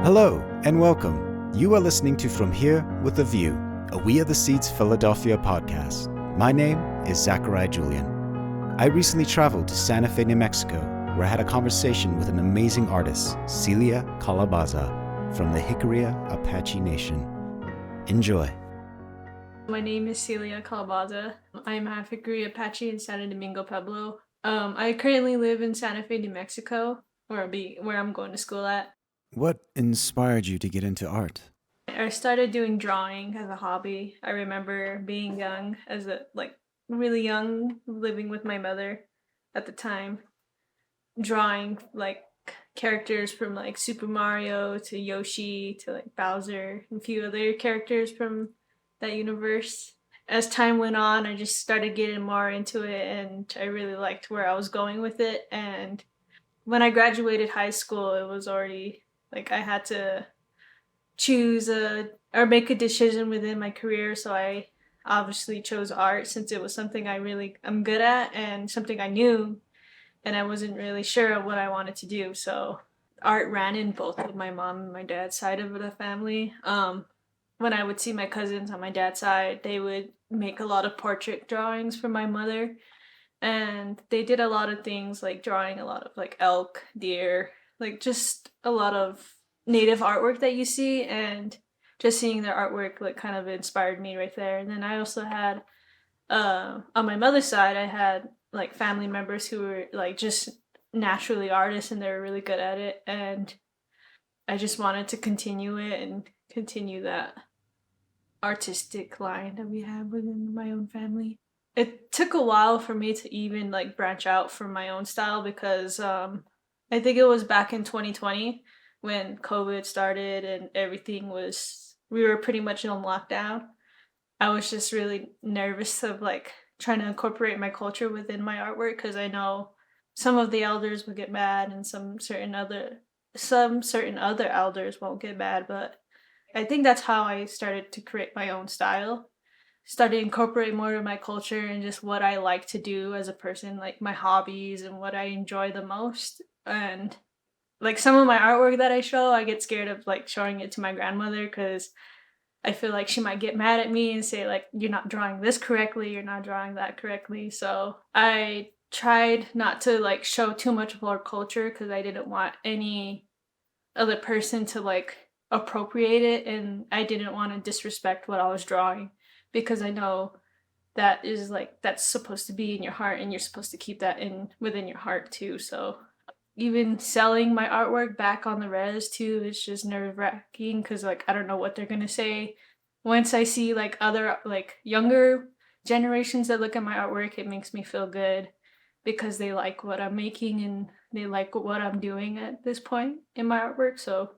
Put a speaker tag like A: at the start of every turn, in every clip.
A: Hello and welcome. You are listening to From Here with a View, a We Are the Seeds Philadelphia podcast. My name is Zachariah Julian. I recently traveled to Santa Fe, New Mexico, where I had a conversation with an amazing artist, Celia Calabaza, from the Jicarilla Apache Nation. Enjoy.
B: My name is Celia Calabaza. I'm half Jicarilla Apache in Santo Domingo, Pueblo. I currently live in Santa Fe, New Mexico, where I'm going to school at.
A: What inspired you to get into art?
B: I started doing drawing as a hobby. I remember being young, really young, living with my mother at the time, drawing like characters from like Super Mario to Yoshi to like Bowser and a few other characters from that universe. As time went on, I just started getting more into it and I really liked where I was going with it. And when I graduated high school, it was already like I had to choose or make a decision within my career. So I obviously chose art since it was something I'm good at and something I knew, and I wasn't really sure of what I wanted to do. So art ran in both of my mom and my dad's side of the family. When I would see my cousins on my dad's side, they would make a lot of portrait drawings for my mother. And they did a lot of things like drawing a lot of like elk, deer, like just a lot of native artwork that you see. And just seeing their artwork like kind of inspired me right there. And then I also had, on my mother's side, I had like family members who were like just naturally artists and they were really good at it. And I just wanted to continue it and continue that artistic line that we have within my own family. It took a while for me to even like branch out from my own style because I think it was back in 2020 when COVID started and we were pretty much in lockdown. I was just really nervous of like trying to incorporate my culture within my artwork because I know some of the elders would get mad and some certain other elders won't get mad, but I think that's how I started to create my own style. Started incorporating more of my culture and just what I like to do as a person, like my hobbies and what I enjoy the most. And like some of my artwork that I show, I get scared of like showing it to my grandmother because I feel like she might get mad at me and say like, you're not drawing this correctly, you're not drawing that correctly. So I tried not to like show too much of our culture because I didn't want any other person to like appropriate it, and I didn't want to disrespect what I was drawing because I know that's supposed to be in your heart and you're supposed to keep that in within your heart too. So even selling my artwork back on the res too is just nerve-wracking because like I don't know what they're gonna say. Once I see like other like younger generations that look at my artwork, it makes me feel good because they like what I'm making and they like what I'm doing at this point in my artwork. So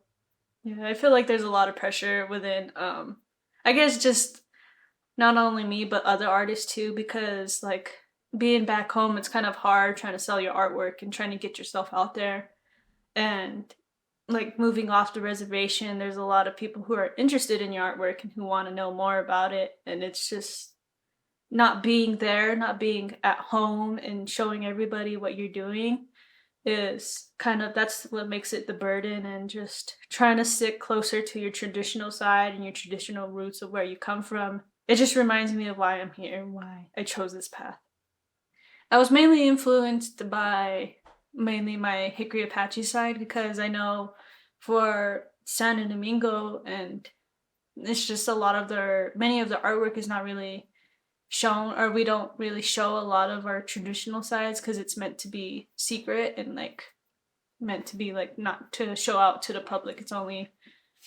B: yeah, I feel like there's a lot of pressure within I guess just not only me but other artists too, because like being back home it's kind of hard trying to sell your artwork and trying to get yourself out there. And like moving off the reservation, there's a lot of people who are interested in your artwork and who want to know more about it, and it's just not being there, not being at home and showing everybody what you're doing is kind of that's what makes it the burden, and just trying to stick closer to your traditional side and your traditional roots of where you come from. It just reminds me of why I'm here and why I chose this path. I was mainly influenced by mainly my Hickory Apache side because I know for San Domingo and it's just a lot of many of the artwork is not really shown, or we don't really show a lot of our traditional sides because it's meant to be secret and like meant to be like not to show out to the public. It's only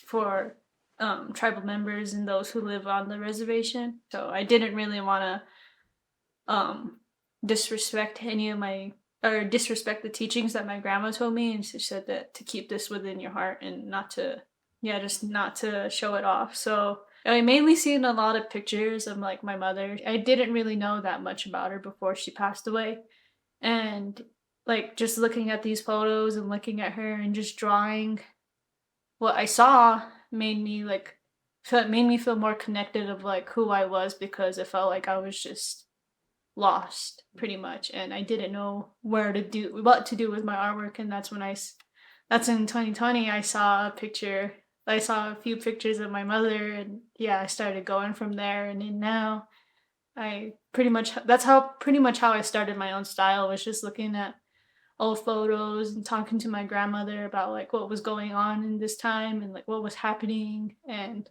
B: for tribal members and those who live on the reservation. So I didn't really want to disrespect disrespect the teachings that my grandma told me, and she said that to keep this within your heart and not to show it off. So I mainly seen a lot of pictures of like my mother. I didn't really know that much about her before she passed away. And like just looking at these photos and looking at her and just drawing what I saw made me feel more connected of like who I was, because it felt like I was just lost pretty much and I didn't know what to do with my artwork. And that's that's in 2020. I saw a few pictures of my mother, and yeah, I started going from there. And then now pretty much how I started my own style, was just looking at old photos and talking to my grandmother about like what was going on in this time and like what was happening. And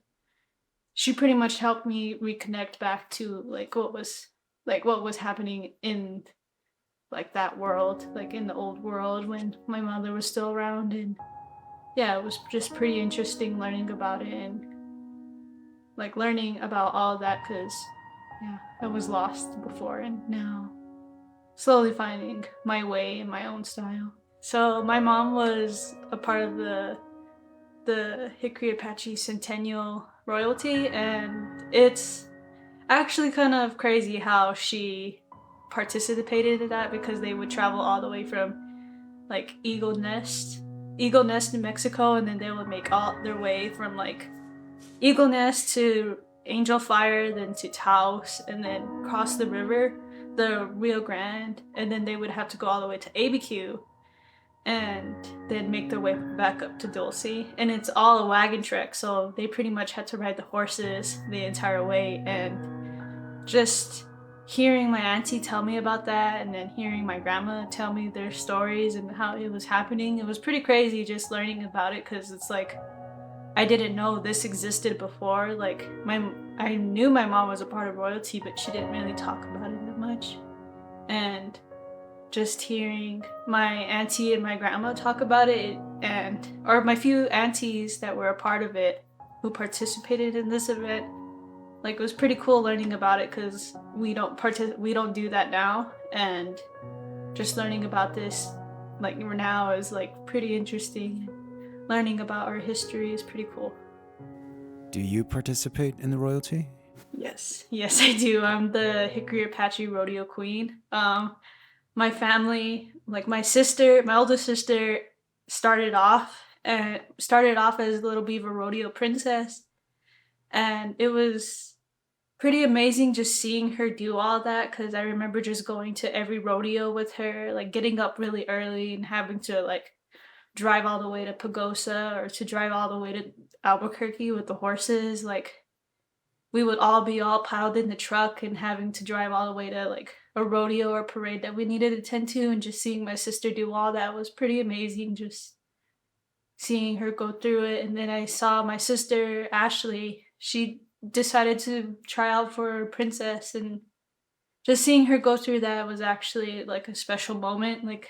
B: she pretty much helped me reconnect back to like what was happening in like that world, like in the old world when my mother was still around. And yeah, it was just pretty interesting learning about it and like learning about all of that, because yeah, I was lost before and now slowly finding my way in my own style. So my mom was a part of the Jicarilla Apache Centennial royalty, and it's actually kind of crazy how she participated in that, because they would travel all the way from like Eagle Nest, New Mexico, and then they would make all their way from like Eagle Nest to Angel Fire, then to Taos, and then cross the river, the Rio Grande, and then they would have to go all the way to ABQ, and then make their way back up to Dulce. And it's all a wagon trek, so they pretty much had to ride the horses the entire way. And just hearing my auntie tell me about that, and then hearing my grandma tell me their stories and how it was happening, it was pretty crazy just learning about it, because it's like I didn't know this existed before. Like I knew my mom was a part of royalty, but she didn't really talk about it that much. And just hearing my auntie and my grandma talk about it, or my few aunties that were a part of it who participated in this event, like it was pretty cool learning about it, because we don't do that now. And just learning about this like now is like pretty interesting. Learning about our history is pretty cool.
A: Do you participate in the royalty?
B: Yes, I do. I'm the Jicarilla Apache rodeo queen. My family, like my oldest sister, started off as Little Beaver rodeo princess, and it was pretty amazing just seeing her do all that, because I remember just going to every rodeo with her, like getting up really early and having to like drive all the way to Pagosa or to drive all the way to Albuquerque with the horses. Like we would all be all piled in the truck and having to drive all the way to like a rodeo or parade that we needed to attend to, and just seeing my sister do all that was pretty amazing, just seeing her go through it. And then I saw my sister Ashley, she decided to try out for princess, and just seeing her go through that was actually like a special moment. Like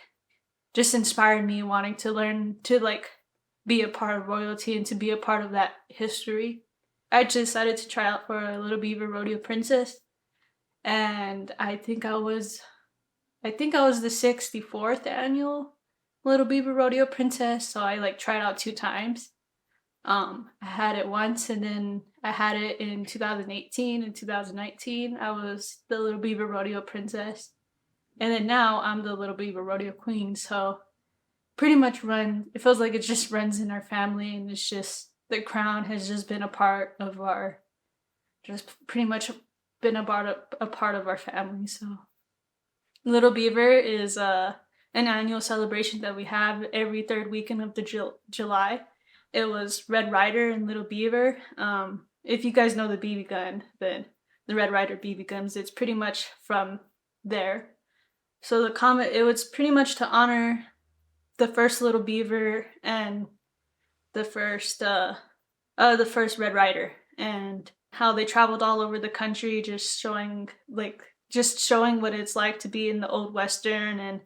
B: just inspired me wanting to learn to like be a part of royalty and to be a part of that history. I decided to try out for a Little Beaver Rodeo Princess, and I think I was the 64th annual Little Beaver Rodeo Princess. So I like tried out 2 times. I had it once, and then I had it in 2018 and 2019. I was the Little Beaver Rodeo Princess. And then now I'm the Little Beaver Rodeo Queen. So pretty much it feels like it just runs in our family, and it's just, the crown has just been a part of our family. So Little Beaver is an annual celebration that we have every 3rd weekend of the July. It was Red Ryder and Little Beaver. If you guys know the BB gun, then the Red Ryder BB guns, it's pretty much from there. So it was pretty much to honor the first Little Beaver and the first Red Ryder, and how they traveled all over the country, just showing what it's like to be in the old Western. And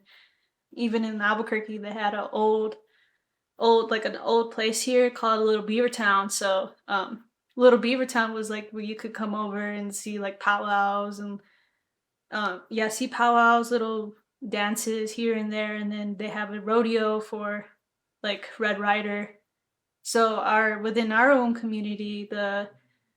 B: even in Albuquerque, they had an old place here called Little Beaver Town. So Little Beaver Town was like where you could come over and see like powwows and see powwows, little dances here and there, and then they have a rodeo for like Red Ryder. So within our own community, the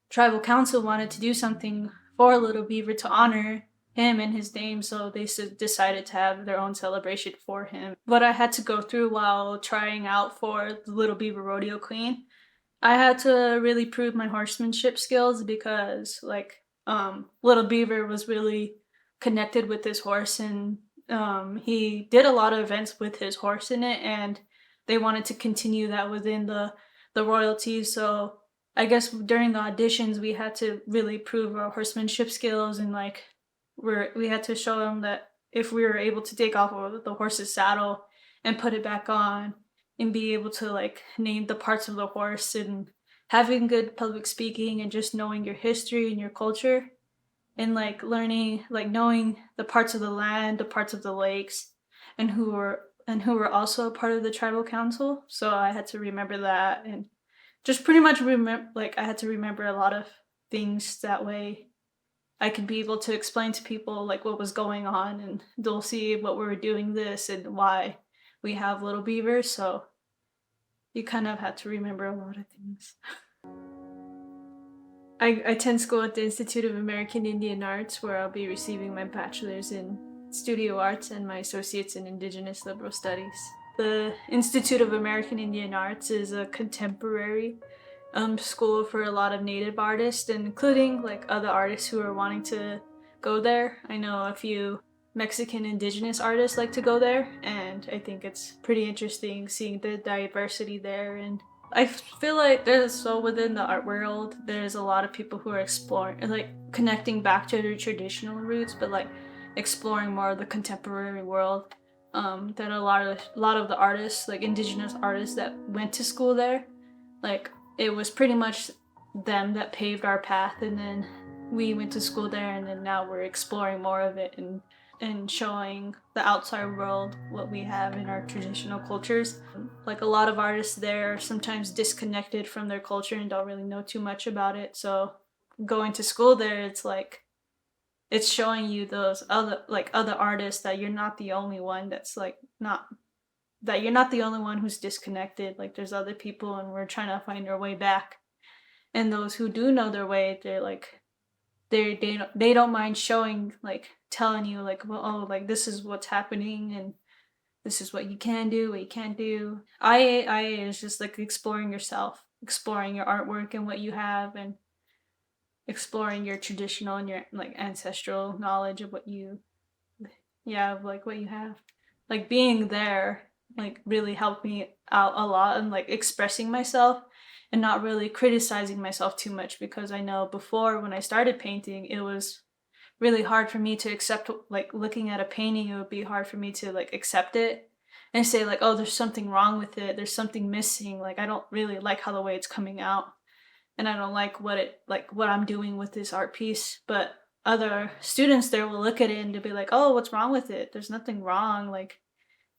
B: tribal council wanted to do something for Little Beaver to honor him and his name, so they decided to have their own celebration for him. What I had to go through while trying out for the Little Beaver Rodeo Queen, I had to really prove my horsemanship skills, because Little Beaver was really connected with his horse, and he did a lot of events with his horse in it, and they wanted to continue that within the royalty. So I guess during the auditions we had to really prove our horsemanship skills, and like we had to show them that if we were able to take off of the horse's saddle and put it back on and be able to like name the parts of the horse, and having good public speaking and just knowing your history and your culture, and like learning, like knowing the parts of the land, the parts of the lakes, and who were also a part of the tribal council. So I had to remember that, and just pretty much remember, like I had to remember a lot of things that way I could be able to explain to people like what was going on, and they'll see what we were doing this and why we have little beavers. So you kind of had to remember a lot of things. I attend school at the Institute of American Indian Arts, where I'll be receiving my bachelor's in studio arts and my associate's in Indigenous Liberal Studies. The Institute of American Indian Arts is a contemporary school for a lot of Native artists, and including like other artists who are wanting to go there. I know a few Mexican Indigenous artists like to go there, and I think it's pretty interesting seeing the diversity there. And I feel like within the art world, there's a lot of people who are exploring, like connecting back to their traditional roots, but like exploring more of the contemporary world. That a lot of the artists, like Indigenous artists that went to school there, like it was pretty much them that paved our path, and then we went to school there, and then now we're exploring more of it and showing the outside world what we have in our traditional cultures. Like a lot of artists there are sometimes disconnected from their culture and don't really know too much about it. So going to school there, it's like it's showing you those other artists, that you're not the only one that's like not that you're not the only one who's disconnected. Like there's other people, and we're trying to find our way back. And those who do know their way, they're like they don't mind showing, like telling you like, well, oh, like this is what's happening, and this is what you can do, what you can't do. IA is just like exploring yourself, exploring your artwork and what you have, and exploring your traditional and your like ancestral knowledge of what you like what you have. Like being there like really helped me out a lot, and like expressing myself and not really criticizing myself too much, because I know before when I started painting, it was really hard for me to accept, like looking at a painting, it would be hard for me to like accept it and say like, oh, there's something wrong with it, there's something missing, like I don't really like how the way it's coming out, and I don't like what I'm doing with this art piece. But other students there will look at it and they'll be like, oh, what's wrong with it? There's nothing wrong, like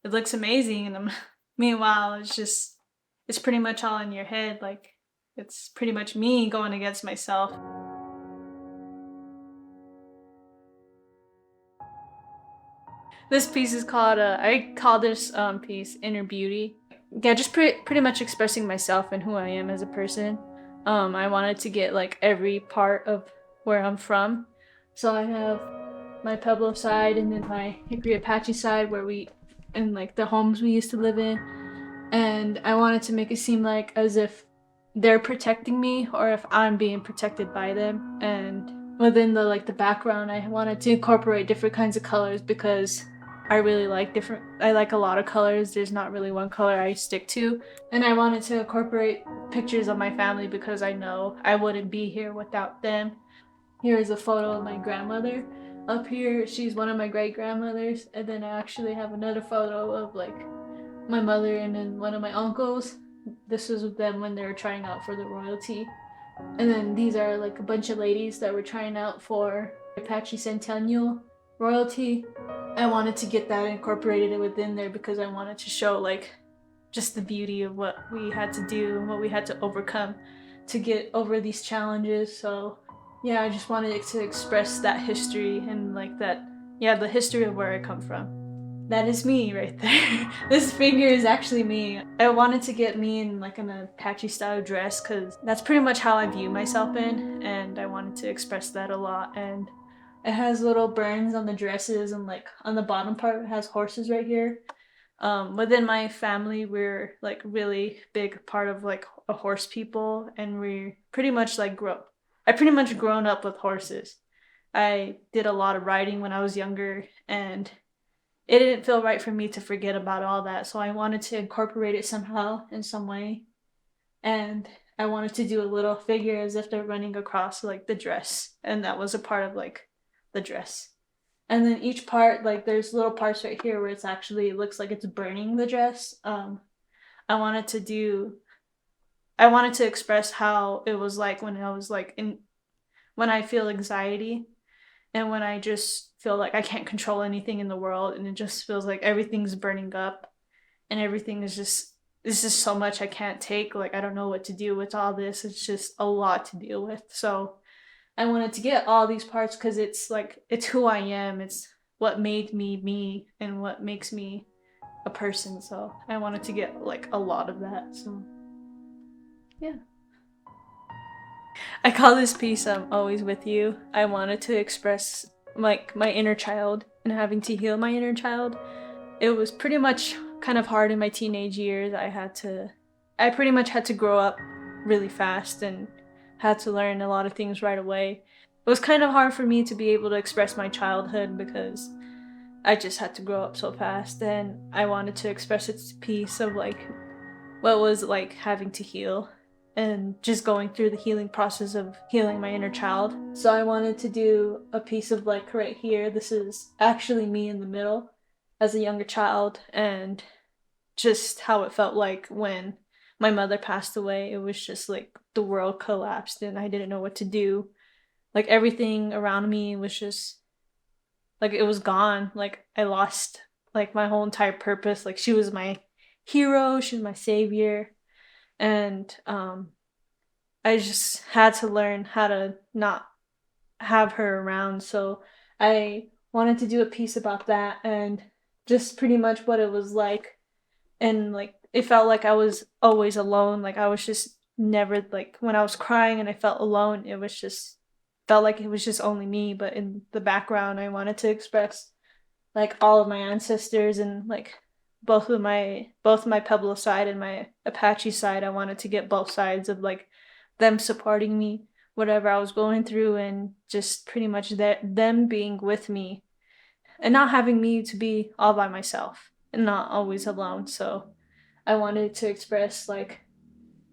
B: it looks amazing. And meanwhile, it's pretty much all in your head. Like it's pretty much me going against myself. This piece is called I call this piece Inner Beauty. Yeah, just pretty much expressing myself and who I am as a person. I wanted to get like every part of where I'm from. So I have my Pueblo side, and then my Jicarilla Apache side, and like the homes we used to live in. And I wanted to make it seem like as if they're protecting me, or if I'm being protected by them. And within the background, I wanted to incorporate different kinds of colors, because I like a lot of colors. There's not really one color I stick to. And I wanted to incorporate pictures of my family, because I know I wouldn't be here without them. Here is a photo of my grandmother. Up here, she's one of my great grandmothers. And then I actually have another photo of like my mother and then one of my uncles. This was with them when they were trying out for the royalty. And then these are like a bunch of ladies that were trying out for Apache Centennial royalty. I wanted to get that incorporated within there, because I wanted to show like just the beauty of what we had to do and what we had to overcome to get over these challenges. So yeah, I just wanted to express that history, and like the history of where I come from. That is me right there. This figure is actually me. I wanted to get me in like an Apache style dress, because that's pretty much how I view myself in, and I wanted to express that a lot. And it has little burns on the dresses, and like on the bottom part it has horses right here. Within my family, we're like really big part of like a horse people, and we pretty much like I pretty much grown up with horses. I did a lot of riding when I was younger, and it didn't feel right for me to forget about all that. So I wanted to incorporate it somehow in some way. And I wanted to do a little figure as if they're running across like the dress. And that was a part of like the dress. And then each part, like there's little parts right here where it's actually, it looks like it's burning the dress. I wanted to do, I wanted to express how it was like when I was like when I feel anxiety and when I just feel like I can't control anything in the world and it just feels like everything's burning up and everything is just, it's just so much I can't take. Like I don't know what to do with all this. It's just a lot to deal with. So I wanted to get all these parts because it's like it's who I am. It's what made me me and what makes me a person. So I wanted to get like a lot of that. So yeah. I call this piece Always With You. I wanted to express like my inner child and having to heal my inner child. It was pretty much kind of hard in my teenage years. I pretty much had to grow up really fast and had to learn a lot of things right away. It was kind of hard for me to be able to express my childhood because I just had to grow up so fast, and I wanted to express its piece of like what was like having to heal and just going through the healing process of healing my inner child. So I wanted to do a piece of like right here. This is actually me in the middle as a younger child and just how it felt like when my mother passed away. It was just like the world collapsed and I didn't know what to do. Like everything around me was just like it was gone. Like I lost like my whole entire purpose. Like she was my hero, she was my savior. And I just had to learn how to not have her around. So I wanted to do a piece about that and just pretty much what it was like. And like it felt like I was always alone. Like I was just never like when I was crying and I felt alone, it was just felt like it was just only me. But in the background, I wanted to express like all of my ancestors and like both my Pueblo side and my Apache side. I wanted to get both sides of like them supporting me, whatever I was going through, and just pretty much that them being with me and not having me to be all by myself and not always alone. So I wanted to express like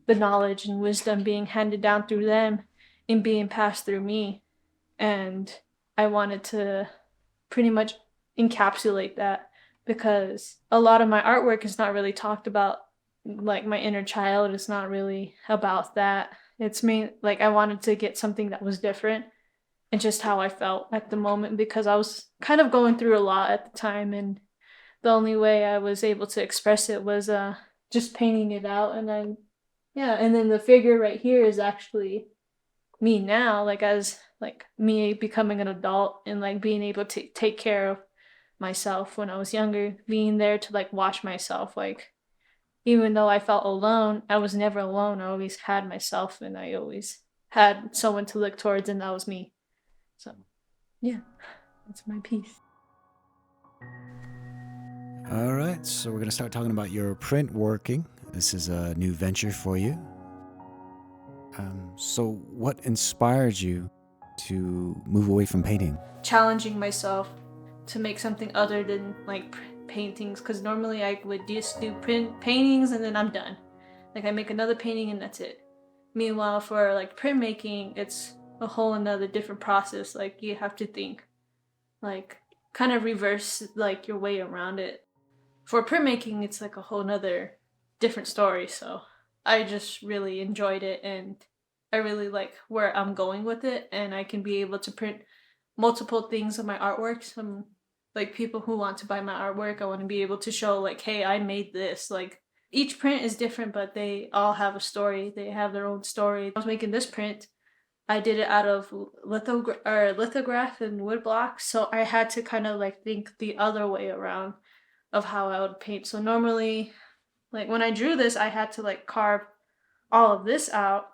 B: the knowledge and wisdom being handed down through them and being passed through me. And I wanted to pretty much encapsulate that because a lot of my artwork is not really talked about. Like my inner child is not really about that. It's me, like I wanted to get something that was different and just how I felt at the moment because I was kind of going through a lot at the time, and the only way I was able to express it was just painting it out. And then yeah, and then the figure right here is actually me now, like as like me becoming an adult and like being able to take care of myself when I was younger, being there to like watch myself. Like even though I felt alone, I was never alone. I always had myself and I always had someone to look towards, and that was me. So yeah, that's my piece.
A: All right, so we're going to start talking about your print working. This is a new venture for you. So what inspired you to move away from painting?
B: Challenging myself to make something other than like paintings, because normally I would just do print paintings and then I'm done. Like I make another painting and that's it. Meanwhile, for like printmaking, it's a whole another different process. Like you have to think, like kind of reverse like your way around it. For printmaking, it's like a whole nother different story. So I just really enjoyed it and I really like where I'm going with it, and I can be able to print multiple things of my artwork. Some like people who want to buy my artwork, I want to be able to show like, hey, I made this. Like each print is different, but they all have a story. They have their own story. I was making this print. I did it out of lithograph and wood blocks, so I had to kind of like think the other way around of how I would paint. So normally, like when I drew this, I had to like carve all of this out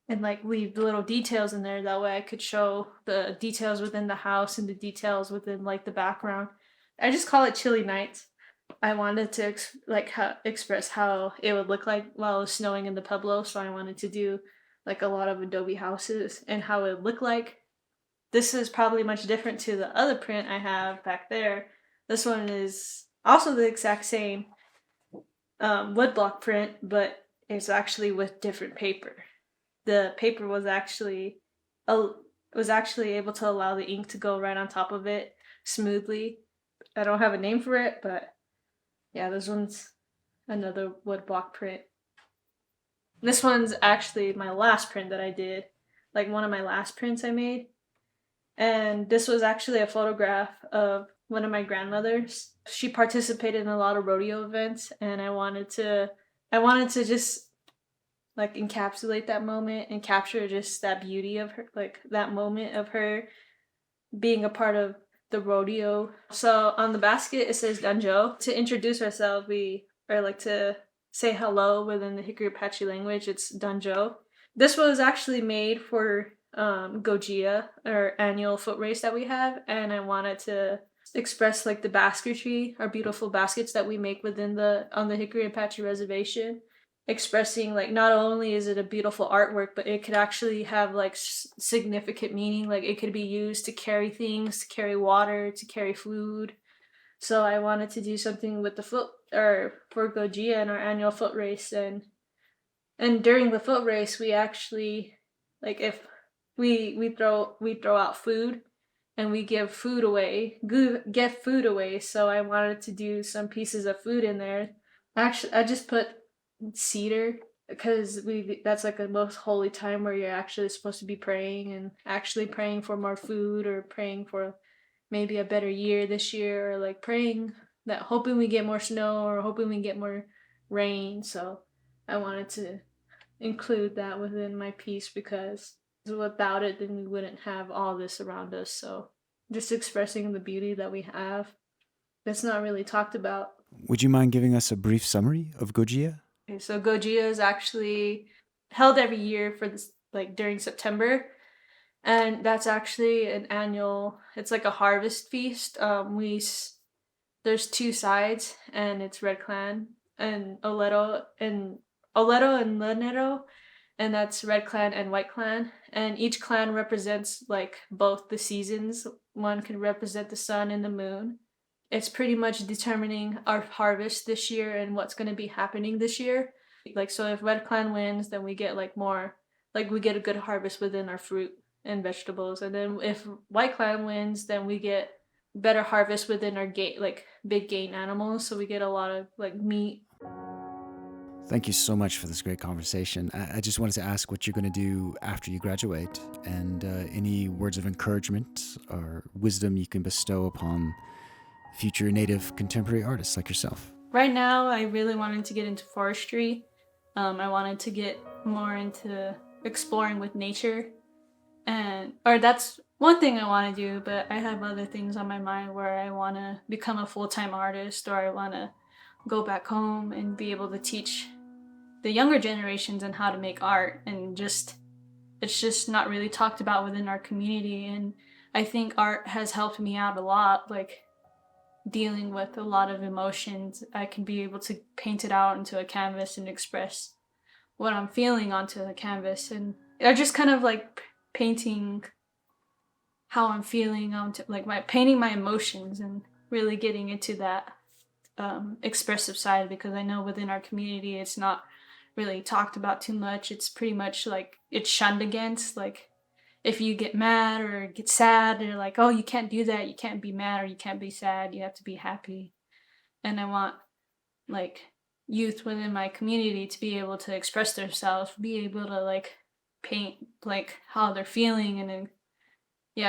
B: and like leave the little details in there. That way I could show the details within the house and the details within like the background. I just call it Chilly Nights. I wanted to express how it would look like while it was snowing in the Pueblo, so I wanted to do like a lot of adobe houses and how it would look like. This is probably much different to the other print I have back there. This one is also the exact same woodblock print, but it's actually with different paper. The paper was actually able to allow the ink to go right on top of it smoothly. I don't have a name for it, but yeah, this one's another woodblock print. This one's actually my last print that I did, like one of my last prints I made. And this was actually a photograph of one of my grandmothers. She participated in a lot of rodeo events, and I wanted to just like encapsulate that moment and capture just that beauty of her, like that moment of her being a part of the rodeo. So on the basket it says Danjo. To introduce ourselves, we are like to say hello within the Jicarilla Apache language. It's Danjo. This was actually made for Gojia, our annual foot race that we have, and I wanted to express like the basketry, our beautiful baskets that we make on the Jicarilla Apache reservation, expressing like not only is it a beautiful artwork, but it could actually have like significant meaning. Like it could be used to carry things, to carry water, to carry food. So I wanted to do something with the foot, or for Gojia and our annual foot race, and during the foot race we actually, like, if we throw out food and we give food away. So I wanted to do some pieces of food in there. Actually, I just put cedar because that's like the most holy time where you're actually supposed to be praying, and actually praying for more food, or praying for maybe a better year this year, or like praying that, hoping we get more snow, or hoping we get more rain. So I wanted to include that within my piece, because without it then we wouldn't have all this around us. So just expressing the beauty that we have that's not really talked about.
A: Would you mind giving us a brief summary of Gojia?
B: Okay, so Gojia is actually held every year for this, like during September, and that's actually an annual. It's like a harvest feast. There's two sides, and it's Red Clan and Oleto and Lenero, and that's Red Clan and White Clan, and each clan represents like both the seasons. One can represent the sun and the moon. It's pretty much determining our harvest this year and what's going to be happening this year. Like, so if Red Clan wins, then we get like more, like we get a good harvest within our fruit and vegetables. And then if White Clan wins, then we get better harvest within our like big game animals. So we get a lot of like meat.
A: Thank you so much for this great conversation. I just wanted to ask what you're going to do after you graduate, and any words of encouragement or wisdom you can bestow upon future Native contemporary artists like yourself.
B: Right now, I really wanted to get into forestry. I wanted to get more into exploring with nature, or that's one thing I want to do, but I have other things on my mind where I want to become a full-time artist, or I want to go back home and be able to teach the younger generations on how to make art, and it's just not really talked about within our community. And I think art has helped me out a lot, like dealing with a lot of emotions. I can be able to paint it out into a canvas and express what I'm feeling onto the canvas, and I just kind of like painting how I'm feeling onto, like, painting my emotions, and really getting into that expressive side, because I know within our community it's not really talked about too much. It's pretty much like it's shunned against. Like if you get mad or get sad, they're like, oh, you can't do that, you can't be mad, or you can't be sad, you have to be happy. And I want like youth within my community to be able to express themselves, be able to like paint like how they're feeling, and then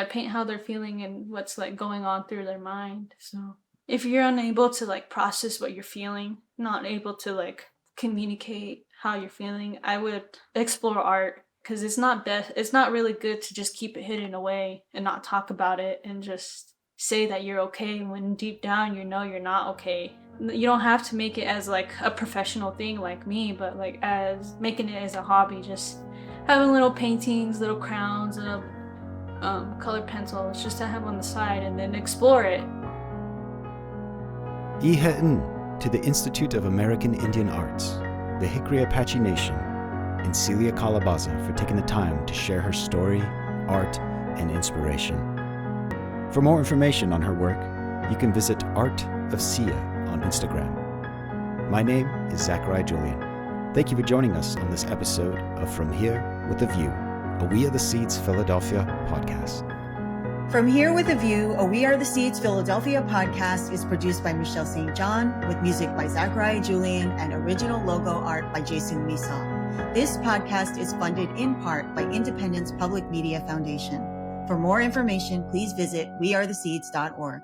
B: paint how they're feeling and what's like going on through their mind. So if you're unable to like process what you're feeling, not able to like communicate how you're feeling, I would explore art, because it's not really good to just keep it hidden away and not talk about it and just say that you're okay when deep down you know you're not okay. You don't have to make it as like a professional thing like me, but like as making it as a hobby, just having little paintings, little crowns, little colored pencils just to have on the side, and then explore it.
A: Ihe'en to the Institute of American Indian Arts, the Jicarilla Apache Nation, and Celia Calabaza for taking the time to share her story, art, and inspiration. For more information on her work, you can visit Art of Celia on Instagram. My name is Zachariah Julian. Thank you for joining us on this episode of From Here with a View, a We Are the Seeds Philadelphia podcast.
C: From Here with a View, a We Are the Seeds Philadelphia podcast is produced by Michelle St. John, with music by Zachariah Julian and original logo art by Jason Misa. This podcast is funded in part by Independence Public Media Foundation. For more information, please visit wearetheseeds.org.